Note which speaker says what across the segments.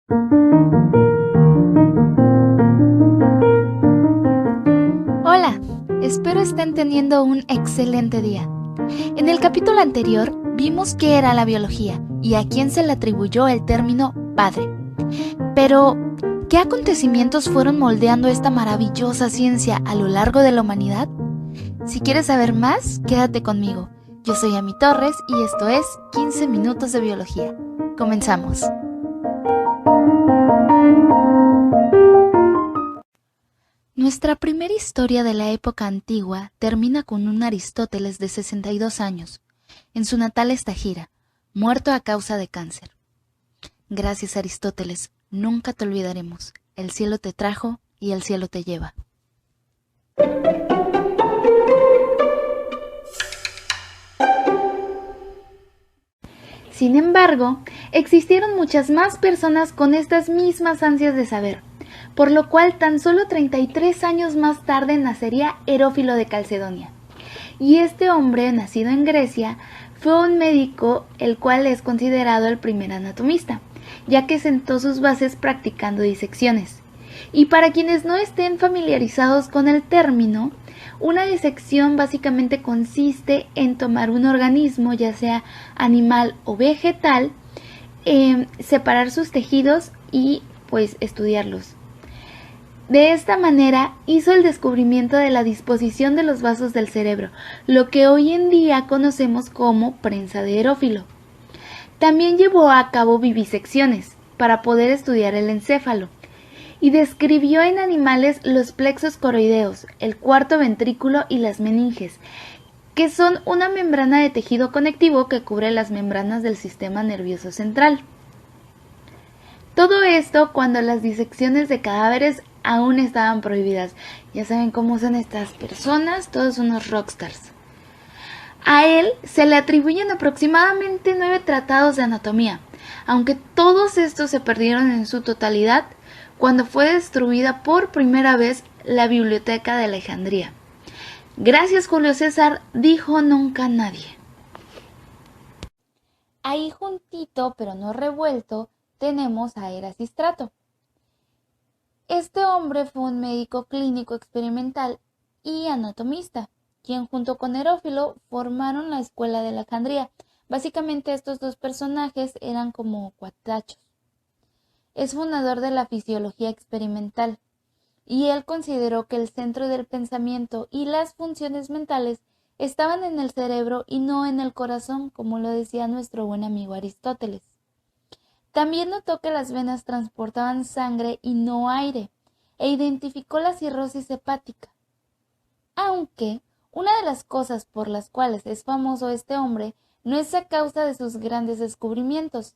Speaker 1: Hola, espero estén teniendo un excelente día. En el capítulo anterior vimos qué era la biología y a quién se le atribuyó el término padre. Pero, ¿qué acontecimientos fueron moldeando esta maravillosa ciencia a lo largo de la humanidad? Si quieres saber más, quédate conmigo. Yo soy Ami Torres y esto es 15 minutos de biología. Comenzamos. Nuestra primera historia de la época antigua termina con un Aristóteles de 62 años, en su natal Estagira, muerto a causa de cáncer. Gracias, Aristóteles, nunca te olvidaremos. El cielo te trajo y el cielo te lleva. Sin embargo, existieron muchas más personas con estas mismas ansias de saber, por lo cual tan solo 33 años más tarde nacería Herófilo de Calcedonia. Y este hombre, nacido en Grecia, fue un médico el cual es considerado el primer anatomista, ya que sentó sus bases practicando disecciones. Y para quienes no estén familiarizados con el término, una disección básicamente consiste en tomar un organismo, ya sea animal o vegetal, separar sus tejidos y pues estudiarlos. De esta manera hizo el descubrimiento de la disposición de los vasos del cerebro, lo que hoy en día conocemos como prensa de Herófilo. También llevó a cabo vivisecciones para poder estudiar el encéfalo y describió en animales los plexos coroideos, el cuarto ventrículo y las meninges, que son una membrana de tejido conectivo que cubre las membranas del sistema nervioso central. Todo esto cuando las disecciones de cadáveres aún estaban prohibidas. Ya saben cómo son estas personas, todos unos rockstars. A él se le atribuyen aproximadamente 9 tratados de anatomía, aunque todos estos se perdieron en su totalidad cuando fue destruida por primera vez la Biblioteca de Alejandría. Gracias, Julio César, dijo nunca nadie. Ahí juntito, pero no revuelto, tenemos a Erasístrato. Este hombre fue un médico clínico experimental y anatomista, quien junto con Herófilo formaron la escuela de Alejandría. Básicamente estos dos personajes eran como cuatachos. Es fundador de la fisiología experimental y él consideró que el centro del pensamiento y las funciones mentales estaban en el cerebro y no en el corazón, como lo decía nuestro buen amigo Aristóteles. También notó que las venas transportaban sangre y no aire, e identificó la cirrosis hepática. Aunque una de las cosas por las cuales es famoso este hombre no es a causa de sus grandes descubrimientos,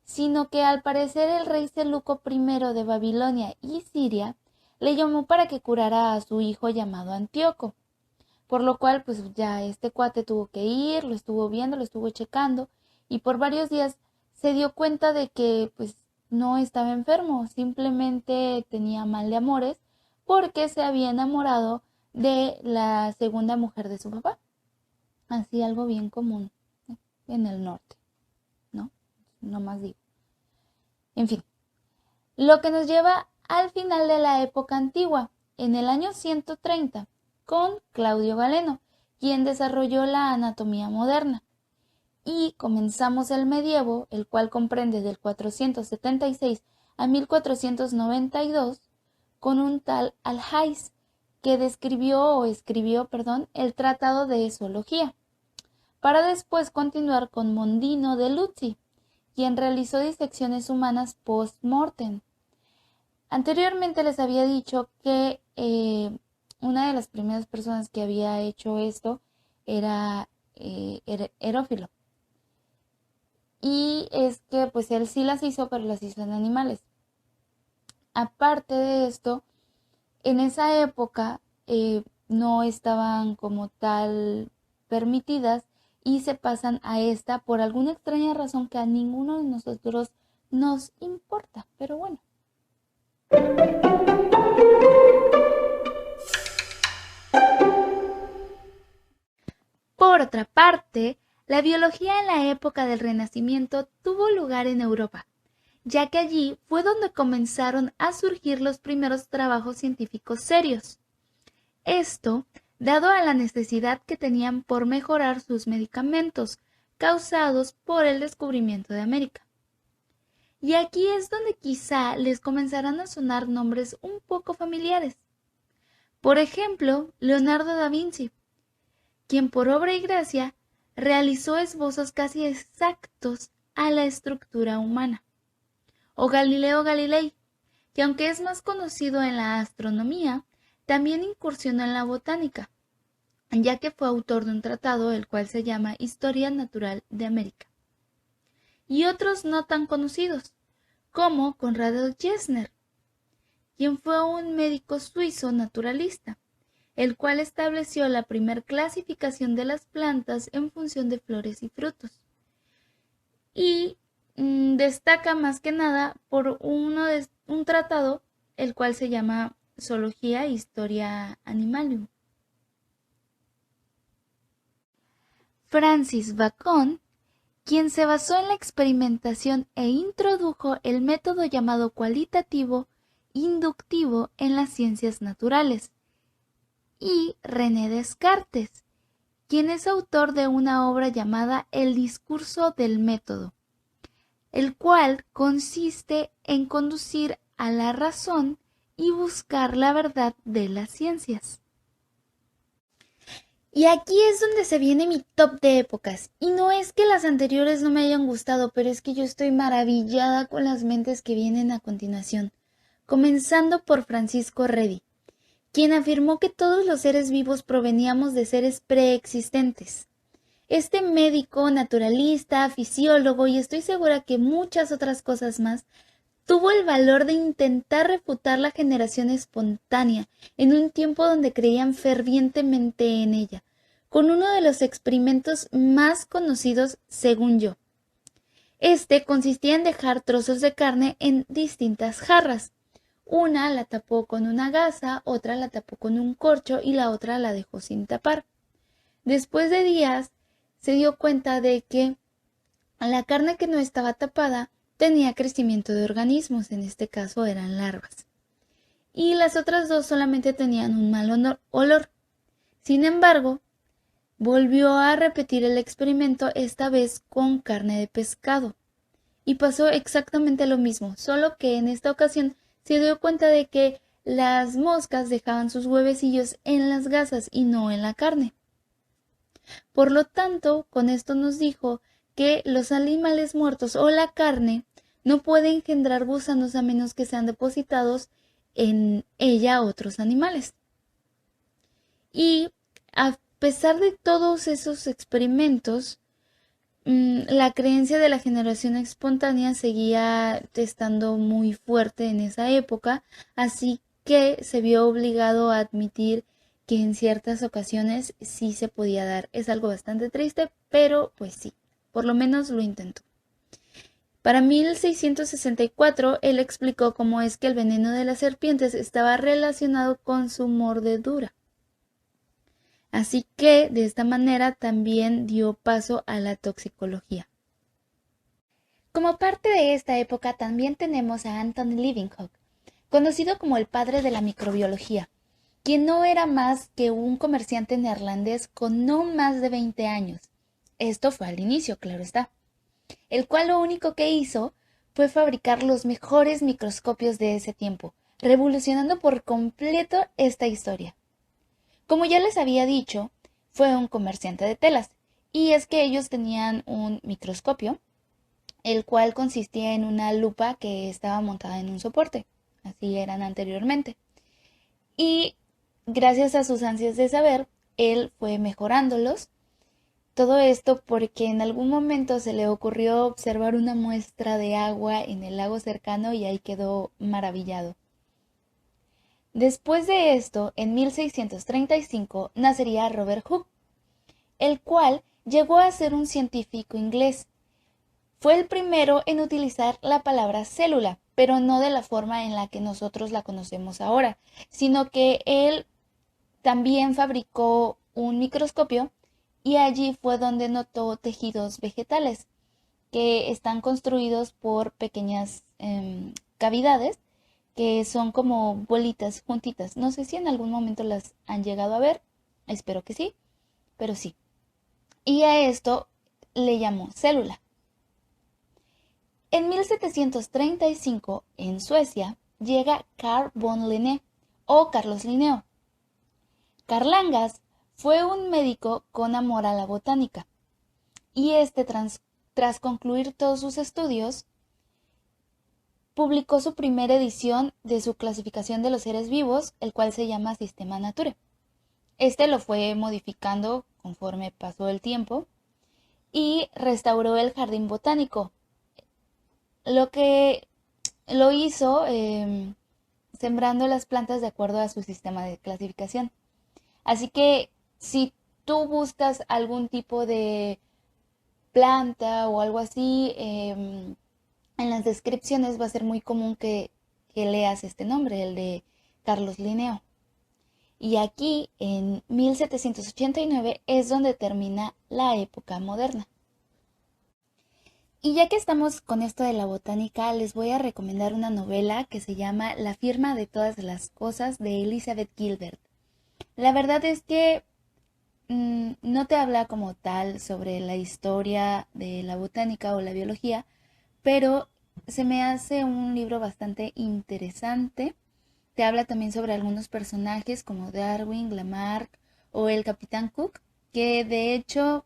Speaker 1: sino que al parecer el rey Seleuco I de Babilonia y Siria le llamó para que curara a su hijo llamado Antíoco, por lo cual pues ya este cuate tuvo que ir, lo estuvo viendo, lo estuvo checando y por varios días se dio cuenta de que pues no estaba enfermo, simplemente tenía mal de amores porque se había enamorado de la segunda mujer de su papá. Así algo bien común en el norte, ¿no? No más digo. En fin, lo que nos lleva al final de la época antigua, en el año 130, con Claudio Galeno, quien desarrolló la anatomía moderna. Y comenzamos el medievo, el cual comprende del 476 a 1492, con un tal Alhais, que escribió el Tratado de Zoología, para después continuar con Mondino de Luzzi, quien realizó disecciones humanas post-mortem. Anteriormente les había dicho que una de las primeras personas que había hecho esto era Herófilo. Y es que pues él sí las hizo, pero las hizo en animales. Aparte de esto, en esa época no estaban como tal permitidas y se pasan a esta por alguna extraña razón que a ninguno de nosotros nos importa, pero bueno. Por otra parte, la biología en la época del Renacimiento tuvo lugar en Europa, ya que allí fue donde comenzaron a surgir los primeros trabajos científicos serios. Esto dado a la necesidad que tenían por mejorar sus medicamentos causados por el descubrimiento de América. Y aquí es donde quizá les comenzarán a sonar nombres un poco familiares. Por ejemplo, Leonardo da Vinci, quien por obra y gracia realizó esbozos casi exactos a la estructura humana. O Galileo Galilei, que aunque es más conocido en la astronomía, también incursionó en la botánica, ya que fue autor de un tratado el cual se llama Historia Natural de América. Y otros no tan conocidos, como Conrado Gessner, quien fue un médico suizo naturalista, el cual estableció la primer clasificación de las plantas en función de flores y frutos. Y destaca más que nada por un tratado, el cual se llama Zoología e Historia Animalium. Francis Bacon, quien se basó en la experimentación e introdujo el método llamado cualitativo inductivo en las ciencias naturales, y René Descartes, quien es autor de una obra llamada El discurso del método, el cual consiste en conducir a la razón y buscar la verdad de las ciencias. Y aquí es donde se viene mi top de épocas. Y no es que las anteriores no me hayan gustado, pero es que yo estoy maravillada con las mentes que vienen a continuación. Comenzando por Francisco Redi, quien afirmó que todos los seres vivos proveníamos de seres preexistentes. Este médico, naturalista, fisiólogo y estoy segura que muchas otras cosas más, tuvo el valor de intentar refutar la generación espontánea en un tiempo donde creían fervientemente en ella, con uno de los experimentos más conocidos según yo. Este consistía en dejar trozos de carne en distintas jarras. Una la tapó con una gasa, otra la tapó con un corcho y la otra la dejó sin tapar. Después de días se dio cuenta de que la carne que no estaba tapada tenía crecimiento de organismos, en este caso eran larvas, y las otras dos solamente tenían un mal olor. Sin embargo, volvió a repetir el experimento, esta vez con carne de pescado, y pasó exactamente lo mismo, solo que en esta ocasión se dio cuenta de que las moscas dejaban sus huevecillos en las gasas y no en la carne. Por lo tanto, con esto nos dijo que los animales muertos o la carne no puede engendrar gusanos a menos que sean depositados en ella otros animales. Y a pesar de todos esos experimentos, la creencia de la generación espontánea seguía estando muy fuerte en esa época, así que se vio obligado a admitir que en ciertas ocasiones sí se podía dar. Es algo bastante triste, pero pues sí, por lo menos lo intentó. Para 1664, él explicó cómo es que el veneno de las serpientes estaba relacionado con su mordedura. Así que, de esta manera, también dio paso a la toxicología. Como parte de esta época también tenemos a Anton Leeuwenhoek, conocido como el padre de la microbiología, quien no era más que un comerciante neerlandés con no más de 20 años. Esto fue al inicio, claro está. El cual lo único que hizo fue fabricar los mejores microscopios de ese tiempo, revolucionando por completo esta historia. Como ya les había dicho, fue un comerciante de telas, y es que ellos tenían un microscopio, el cual consistía en una lupa que estaba montada en un soporte, así eran anteriormente. Y gracias a sus ansias de saber, él fue mejorándolos. Todo esto porque en algún momento se le ocurrió observar una muestra de agua en el lago cercano y ahí quedó maravillado. Después de esto, en 1635, nacería Robert Hooke, el cual llegó a ser un científico inglés. Fue el primero en utilizar la palabra célula, pero no de la forma en la que nosotros la conocemos ahora, sino que él también fabricó un microscopio y allí fue donde notó tejidos vegetales, que están construidos por pequeñas cavidades que son como bolitas juntitas. No sé si en algún momento las han llegado a ver, espero que sí, pero sí. Y a esto le llamó célula. En 1735, en Suecia, llega Carl von Linné o Carlos Linneo. Carl Langas fue un médico con amor a la botánica y tras concluir todos sus estudios, publicó su primera edición de su clasificación de los seres vivos, el cual se llama Sistema Naturae. Este lo fue modificando conforme pasó el tiempo y restauró el jardín botánico. Lo que lo hizo sembrando las plantas de acuerdo a su sistema de clasificación. Así que si tú buscas algún tipo de planta o algo así, en las descripciones va a ser muy común que leas este nombre, el de Carlos Linneo. Y aquí, en 1789, es donde termina la época moderna. Y ya que estamos con esto de la botánica, les voy a recomendar una novela que se llama La firma de todas las cosas, de Elizabeth Gilbert. La verdad es que no te habla como tal sobre la historia de la botánica o la biología, pero se me hace un libro bastante interesante. Te habla también sobre algunos personajes como Darwin, Lamarck o el Capitán Cook, que de hecho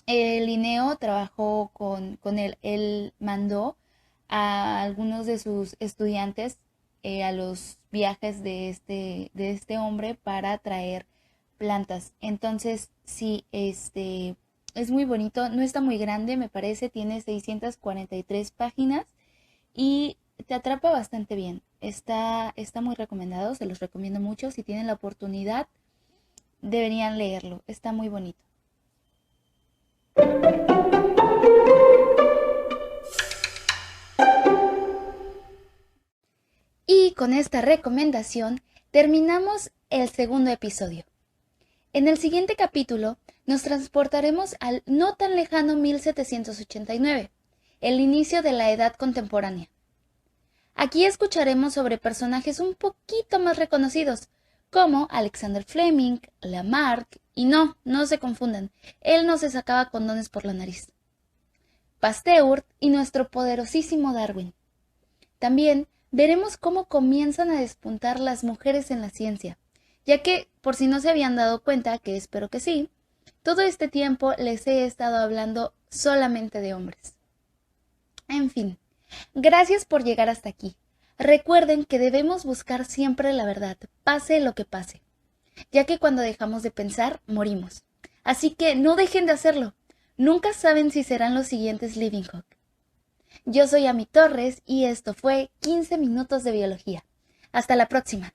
Speaker 1: Linneo trabajó con él. Él mandó a algunos de sus estudiantes a los viajes de este hombre para traer plantas. Entonces, sí, es muy bonito, no está muy grande, me parece, tiene 643 páginas y te atrapa bastante bien. Está muy recomendado, se los recomiendo mucho. Si tienen la oportunidad, deberían leerlo, está muy bonito. Y con esta recomendación terminamos el segundo episodio. En el siguiente capítulo nos transportaremos al no tan lejano 1789, el inicio de la Edad Contemporánea. Aquí escucharemos sobre personajes un poquito más reconocidos, como Alexander Fleming, Lamarck, y no se confundan, él no se sacaba condones por la nariz. Pasteur y nuestro poderosísimo Darwin. También veremos cómo comienzan a despuntar las mujeres en la ciencia, ya que, por si no se habían dado cuenta, que espero que sí, todo este tiempo les he estado hablando solamente de hombres. En fin, gracias por llegar hasta aquí. Recuerden que debemos buscar siempre la verdad, pase lo que pase, ya que cuando dejamos de pensar, morimos. Así que no dejen de hacerlo. Nunca saben si serán los siguientes Leeuwenhoek. Yo soy Ami Torres y esto fue 15 minutos de biología. Hasta la próxima.